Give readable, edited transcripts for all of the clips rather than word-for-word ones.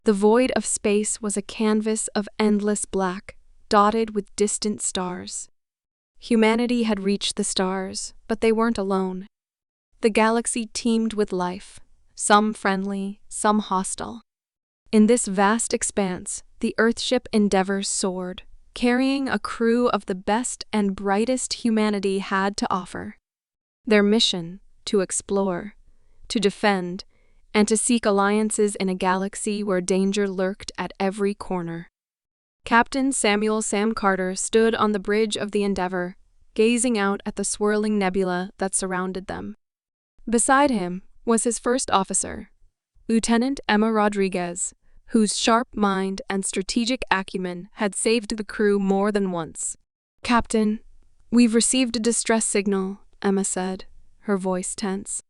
The void of space was a canvas of endless black, dotted with distant stars. Humanity had reached the stars, but they weren't alone. The galaxy teemed with life, some friendly, some hostile. In this vast expanse, the Earthship Endeavour soared, carrying a crew of the best and brightest humanity had to offer. Their mission: to explore, to defend, and to seek alliances in a galaxy where danger lurked at every corner. Captain Samuel Sam Carter stood on the bridge of the Endeavour, gazing out at the swirling nebula that surrounded them. Beside him was his first officer, Lieutenant Emma Rodriguez, whose sharp mind and strategic acumen had saved the crew more than once. "Captain, we've received a distress signal," Emma said, her voice tense.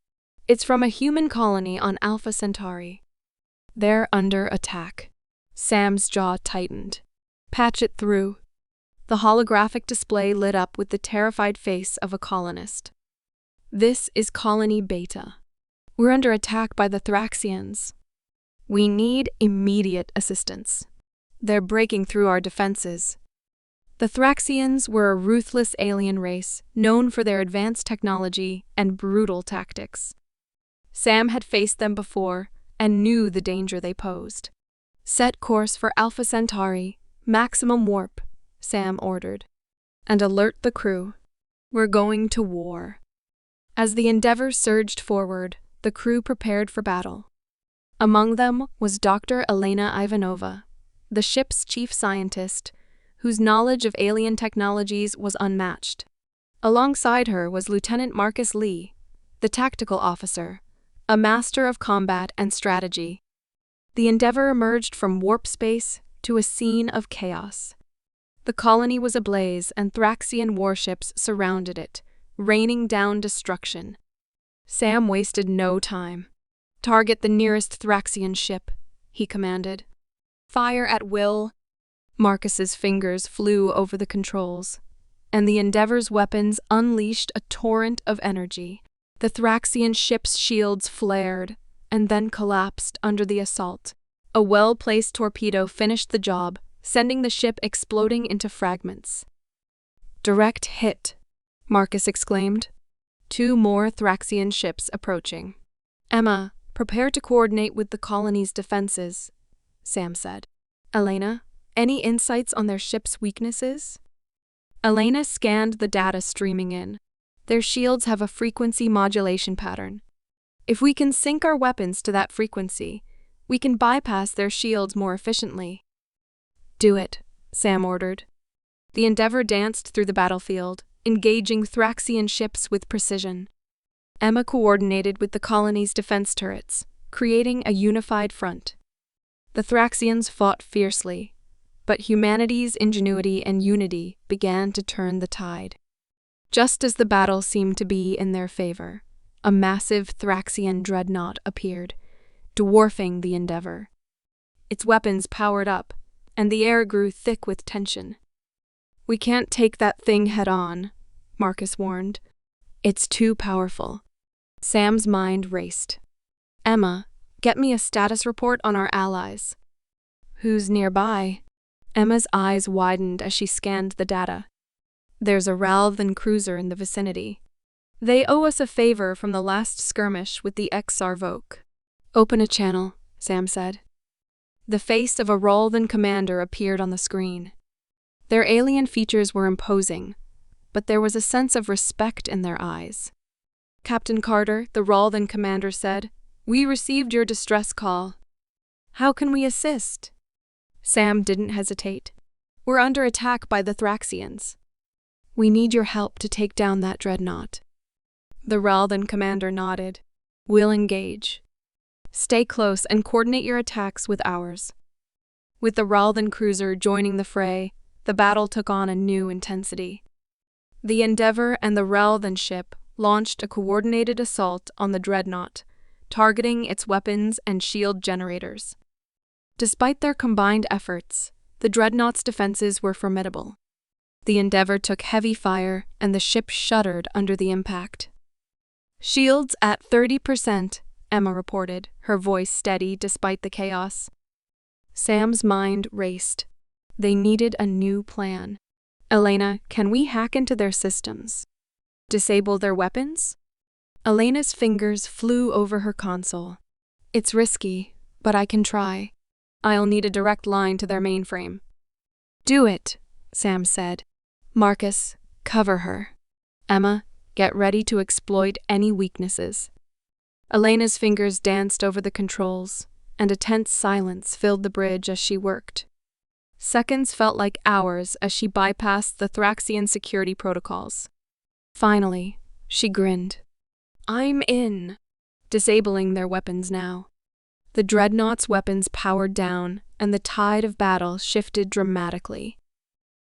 "It's from a human colony on Alpha Centauri. They're under attack." Sam's jaw tightened. "Patch it through." The holographic display lit up with the terrified face of a colonist. "This is Colony Beta. We're under attack by the Thraxians. We need immediate assistance. They're breaking through our defenses." The Thraxians were a ruthless alien race known for their advanced technology and brutal tactics. Sam had faced them before and knew the danger they posed. "Set course for Alpha Centauri, maximum warp," Sam ordered. "And alert the crew. We're going to war." As the Endeavour surged forward, the crew prepared for battle. Among them was Dr. Elena Ivanova, the ship's chief scientist, whose knowledge of alien technologies was unmatched. Alongside her was Lieutenant Marcus Lee, the tactical officer, a master of combat and strategy. The Endeavour emerged from warp space to a scene of chaos. The colony was ablaze and Thraxian warships surrounded it, raining down destruction. Sam wasted no time. "Target the nearest Thraxian ship," he commanded. "Fire at will." Marcus's fingers flew over the controls, and the Endeavour's weapons unleashed a torrent of energy. The Thraxian ship's shields flared, and then collapsed under the assault. A well-placed torpedo finished the job, sending the ship exploding into fragments. "Direct hit," Marcus exclaimed. 2 more Thraxian ships approaching. "Emma, prepare to coordinate with the colony's defenses," Sam said. "Elena, any insights on their ship's weaknesses?" Elena scanned the data streaming in. "Their shields have a frequency modulation pattern. If we can sync our weapons to that frequency, we can bypass their shields more efficiently." "Do it," Sam ordered. The Endeavour danced through the battlefield, engaging Thraxian ships with precision. Emma coordinated with the colony's defense turrets, creating a unified front. The Thraxians fought fiercely, but humanity's ingenuity and unity began to turn the tide. Just as the battle seemed to be in their favor, a massive Thraxian dreadnought appeared, dwarfing the Endeavour. Its weapons powered up, and the air grew thick with tension. "We can't take that thing head-on," Marcus warned. "It's too powerful." Sam's mind raced. "Emma, get me a status report on our allies." "Who's nearby?" Emma's eyes widened as she scanned the data. "There's a Ralthan cruiser in the vicinity. They owe us a favor from the last skirmish with the Xarvoke." "Open a channel," Sam said. The face of a Ralthan commander appeared on the screen. Their alien features were imposing, but there was a sense of respect in their eyes. "Captain Carter," the Ralthan commander said, "we received your distress call. How can we assist?" Sam didn't hesitate. "We're under attack by the Thraxians. We need your help to take down that dreadnought." The Ralthan commander nodded. "We'll engage. Stay close and coordinate your attacks with ours." With the Ralthan cruiser joining the fray, the battle took on a new intensity. The Endeavour and the Ralthan ship launched a coordinated assault on the dreadnought, targeting its weapons and shield generators. Despite their combined efforts, the dreadnought's defenses were formidable. The Endeavour took heavy fire, and the ship shuddered under the impact. "Shields at 30%, Emma reported, her voice steady despite the chaos. Sam's mind raced. They needed a new plan. Elena, can we hack into their systems? Disable their weapons? Elena's fingers flew over her console. It's risky, but I can try. I'll need a direct line to their mainframe. Do it, Sam said. Marcus, cover her. Emma, get ready to exploit any weaknesses. Elena's fingers danced over the controls, and a tense silence filled the bridge as she worked. Seconds felt like hours as she bypassed the Thraxian security protocols. Finally, she grinned. I'm in. Disabling their weapons now. The Dreadnought's weapons powered down, and the tide of battle shifted dramatically.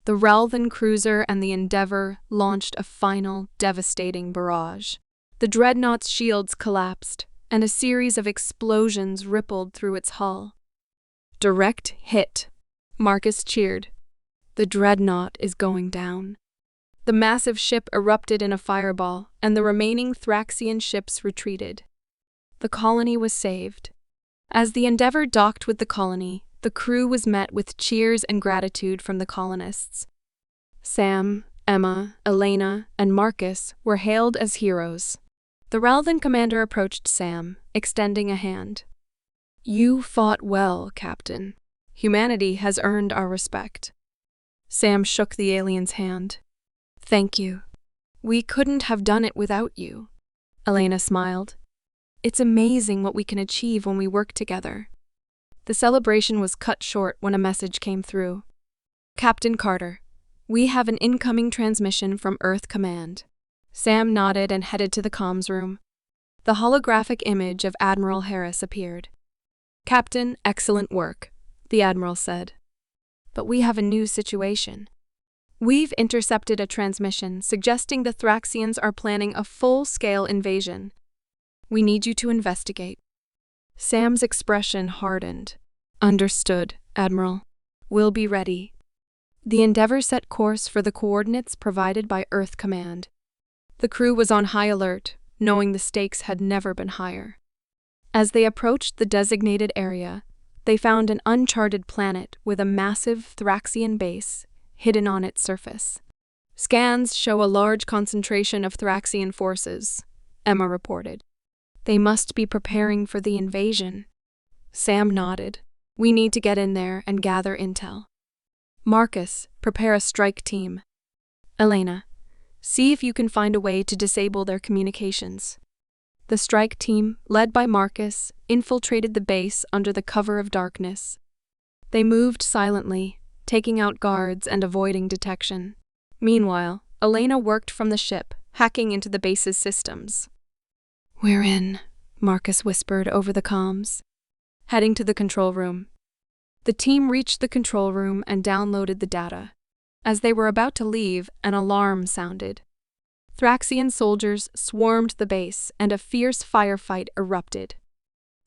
The Ralthan cruiser and the Endeavor launched a final, devastating barrage. The Dreadnought's shields collapsed, and a series of explosions rippled through its hull. Direct hit. Marcus cheered. The Dreadnought is going down. The massive ship erupted in a fireball, and the remaining Thraxian ships retreated. The colony was saved. As the Endeavor docked with the colony, the crew was met with cheers and gratitude from the colonists. Sam, Emma, Elena, and Marcus were hailed as heroes. The Ralthan commander approached Sam, extending a hand. You fought well, Captain. Humanity has earned our respect. Sam shook the alien's hand. Thank you. We couldn't have done it without you. Elena smiled. It's amazing what we can achieve when we work together. The celebration was cut short when a message came through. Captain Carter, we have an incoming transmission from Earth Command. Sam nodded and headed to the comms room. The holographic image of Admiral Harris appeared. Captain, excellent work, the Admiral said. But we have a new situation. We've intercepted a transmission suggesting the Thraxians are planning a full-scale invasion. We need you to investigate. Sam's expression hardened. Understood, Admiral. We'll be ready. The Endeavor set course for the coordinates provided by Earth Command. The crew was on high alert, knowing the stakes had never been higher. As they approached the designated area, they found an uncharted planet with a massive Thraxian base hidden on its surface. Scans show a large concentration of Thraxian forces, Emma reported. They must be preparing for the invasion. Sam nodded. We need to get in there and gather intel. Marcus, prepare a strike team. Elena, see if you can find a way to disable their communications. The strike team, led by Marcus, infiltrated the base under the cover of darkness. They moved silently, taking out guards and avoiding detection. Meanwhile, Elena worked from the ship, hacking into the base's systems. We're in, Marcus whispered over the comms. Heading to the control room. The team reached the control room and downloaded the data. As they were about to leave, an alarm sounded. Thraxian soldiers swarmed the base, and a fierce firefight erupted.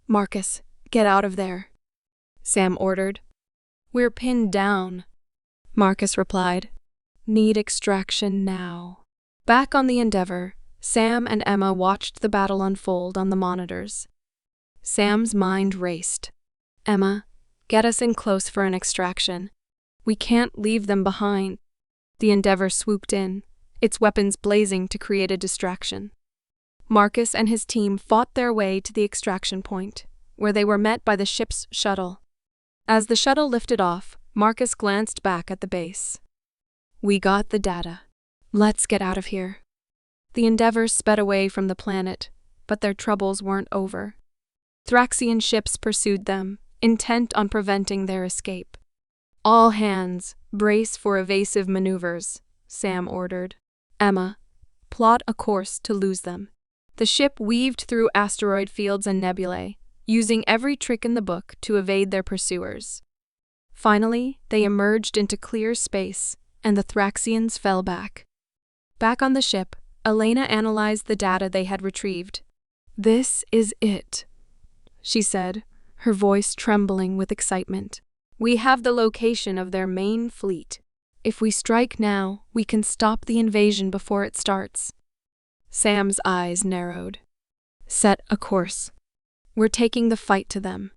Marcus, get out of there, Sam ordered. We're pinned down, Marcus replied. Need extraction now. Back on the Endeavor, Sam and Emma watched the battle unfold on the monitors. Sam's mind raced. Emma, get us in close for an extraction. We can't leave them behind. The Endeavor swooped in, its weapons blazing to create a distraction. Marcus and his team fought their way to the extraction point, where they were met by the ship's shuttle. As the shuttle lifted off, Marcus glanced back at the base. We got the data. Let's get out of here. The Endeavor sped away from the planet, but their troubles weren't over. Thraxian ships pursued them, intent on preventing their escape. All hands, brace for evasive maneuvers, Sam ordered. Emma, plot a course to lose them. The ship weaved through asteroid fields and nebulae, using every trick in the book to evade their pursuers. Finally, they emerged into clear space, and the Thraxians fell back. Back on the ship, Elena analyzed the data they had retrieved. This is it, she said, her voice trembling with excitement. We have the location of their main fleet. If we strike now, we can stop the invasion before it starts. Sam's eyes narrowed. Set a course. We're taking the fight to them.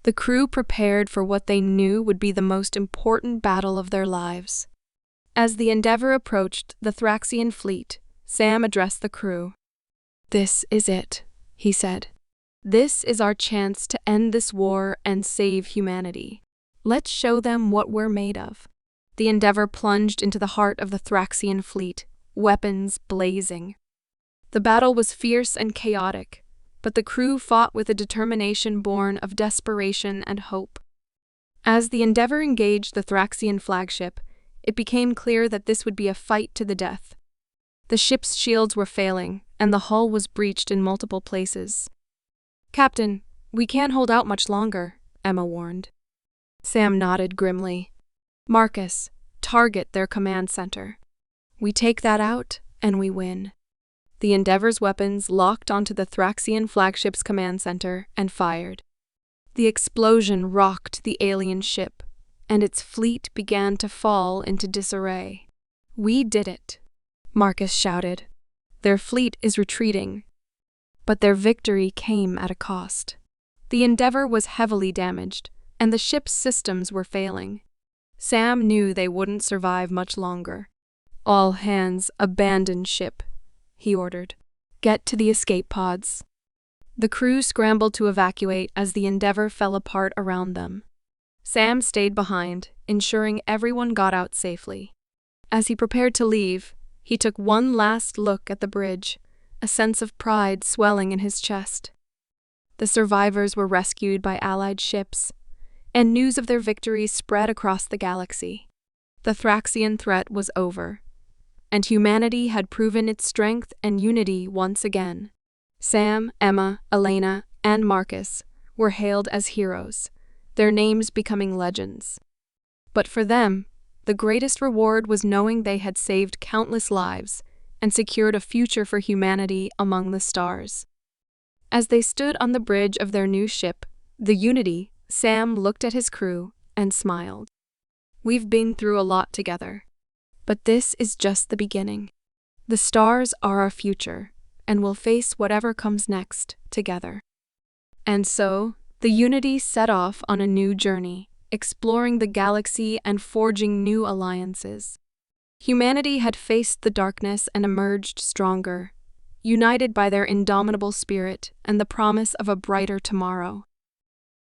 The crew prepared for what they knew would be the most important battle of their lives. As the Endeavour approached the Thraxian fleet, Sam addressed the crew. "This is it," he said. "This is our chance to end this war and save humanity. Let's show them what we're made of." The Endeavour plunged into the heart of the Thraxian fleet, weapons blazing. The battle was fierce and chaotic, but the crew fought with a determination born of desperation and hope. As the Endeavour engaged the Thraxian flagship, it became clear that this would be a fight to the death. The ship's shields were failing, and the hull was breached in multiple places. "Captain, we can't hold out much longer," Emma warned. Sam nodded grimly. "Marcus, target their command center. We take that out, and we win." The Endeavour's weapons locked onto the Thraxian flagship's command center and fired. The explosion rocked the alien ship, and its fleet began to fall into disarray. "We did it," Marcus shouted. "Their fleet is retreating." But their victory came at a cost. The Endeavour was heavily damaged, and the ship's systems were failing. Sam knew they wouldn't survive much longer. "All hands abandon ship," he ordered. "Get to the escape pods." The crew scrambled to evacuate as the Endeavour fell apart around them. Sam stayed behind, ensuring everyone got out safely. As he prepared to leave, he took one last look at the bridge, a sense of pride swelling in his chest. The survivors were rescued by Allied ships, and news of their victory spread across the galaxy. The Thraxian threat was over, and humanity had proven its strength and unity once again. Sam, Emma, Elena, and Marcus were hailed as heroes, their names becoming legends. But for them, the greatest reward was knowing they had saved countless lives and secured a future for humanity among the stars. As they stood on the bridge of their new ship, the Unity, Sam looked at his crew and smiled. "We've been through a lot together, but this is just the beginning. The stars are our future, and we'll face whatever comes next together." And so, the Unity set off on a new journey, exploring the galaxy and forging new alliances. Humanity had faced the darkness and emerged stronger, united by their indomitable spirit and the promise of a brighter tomorrow.